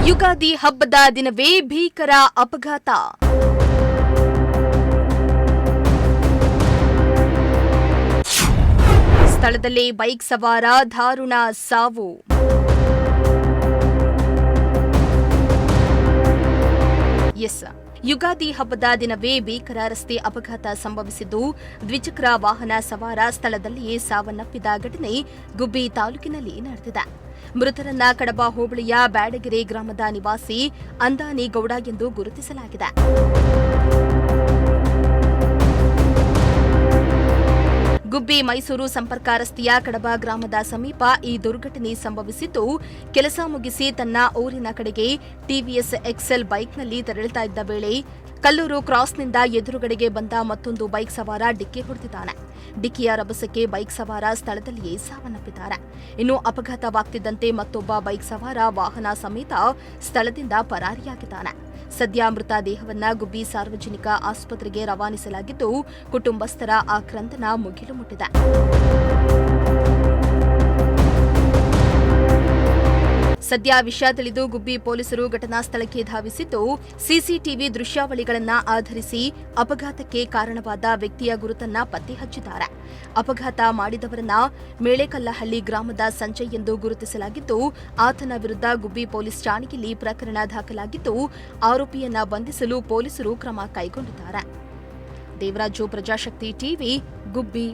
ಯುಗಾದಿ ಹಬ್ಬದ ದಿನವೇ ಭೀಕರ ಅಪಘಾತ. ಸ್ಥಳದಲ್ಲೇ ಬೈಕ್ ಸವಾರ ದಾರುಣ ಸಾವು. ಯುಗಾದಿ ಹಬ್ಬದ ದಿನವೇ ಭೀಕರ ರಸ್ತೆ ಅಪಘಾತ ಸಂಭವಿಸಿದ್ದು, ದ್ವಿಚಕ್ರ ವಾಹನ ಸವಾರ ಸ್ಥಳದಲ್ಲಿಯೇ ಸಾವನ್ನಪ್ಪಿದ ಘಟನೆ ಗುಬ್ಬಿ ತಾಲೂಕಿನಲ್ಲಿ ನಡೆದಿದೆ. ಮೃತರನ್ನ ಕಡಬ ಹೋಬಳಿಯ ಬ್ಯಾಡಗೆರೆ ಗ್ರಾಮದ ನಿವಾಸಿ ಅಂದಾನಿ ಗೌಡ ಎಂದು ಗುರುತಿಸಲಾಗಿದೆ. ಗುಬ್ಬಿ ಮೈಸೂರು ಸಂಪರ್ಕ ರಸ್ತೆಯ ಕಡಬ ಗ್ರಾಮದ ಸಮೀಪ ಈ ದುರ್ಘಟನೆ ಸಂಭವಿಸಿದ್ದು, ಕೆಲಸ ಮುಗಿಸಿ ತನ್ನ ಊರಿನ ಕಡೆಗೆ ಟಿವಿಎಸ್ ಎಕ್ಸೆಲ್ ಬೈಕ್ನಲ್ಲಿ ತೆರಳುತ್ತಾ ಇದ್ದ ವೇಳೆ ಕಲ್ಲೂರು ಕ್ರಾಸ್ನಿಂದ ಎದುರುಗಡೆಗೆ ಬಂದ ಮತ್ತೊಂದು ಬೈಕ್ ಸವಾರ ಡಿಕ್ಕಿ ಹೊಡೆದಿದ್ದಾನೆ. ಡಿಕ್ಕಿಯ ರಭಸಕ್ಕೆ ಬೈಕ್ ಸವಾರ ಸ್ಥಳದಲ್ಲಿಯೇ ಸಾವನ್ನಪ್ಪಿದ್ದಾರೆ. ಇನ್ನು ಅಪಘಾತವಾಗ್ತಿದ್ದಂತೆ ಮತ್ತೊಬ್ಬ ಬೈಕ್ ಸವಾರ ವಾಹನ ಸಮೇತ ಸ್ಥಳದಿಂದ ಪರಾರಿಯಾಗಿದ್ದಾನೆ. ಸದ್ಯ ಮೃತ ದೇಹವನ್ನ ಗುಬ್ಬಿ ಸಾರ್ವಜನಿಕ ಆಸ್ಪತ್ರೆಗೆ ರವಾನಿಸಲಾಗಿದ್ದು, ಕುಟುಂಬಸ್ಥರ ಆಕ್ರಂದನ ಮುಗಿಲು ಮುಟ್ಟಿದೆ. ಸದ್ಯ ವಿಷಯ ತಿಳಿದು ಗುಬ್ಬಿ ಪೊಲೀಸರು ಘಟನಾ ಸ್ಥಳಕ್ಕೆ ಧಾವಿಸಿದ್ದು, ಸಿಸಿಟಿವಿ ದೃಶ್ಯಾವಳಿಗಳನ್ನು ಆಧರಿಸಿ ಅಪಘಾತಕ್ಕೆ ಕಾರಣವಾದ ವ್ಯಕ್ತಿಯ ಗುರುತನ್ನ ಪತ್ತೆ ಹಚ್ಚಿದ್ದಾರೆ. ಅಪಘಾತ ಮಾಡಿದವರನ್ನ ಮೇಳೆಕಲ್ಲಹಳ್ಳಿ ಗ್ರಾಮದ ಸಂಜಯ್ ಎಂದು ಗುರುತಿಸಲಾಗಿದ್ದು, ಆತನ ವಿರುದ್ಧ ಗುಬ್ಬಿ ಪೊಲೀಸ್ ಠಾಣೆಯಲ್ಲಿ ಪ್ರಕರಣ ದಾಖಲಾಗಿದ್ದು, ಆರೋಪಿಯನ್ನ ಬಂಧಿಸಲು ಪೊಲೀಸರು ಕ್ರಮ ಕೈಗೊಂಡಿದ್ದಾರೆ. ದೇವರಾಜು, ಪ್ರಜಾಶಕ್ತಿ ಟಿವಿ, ಗುಬ್ಬಿ.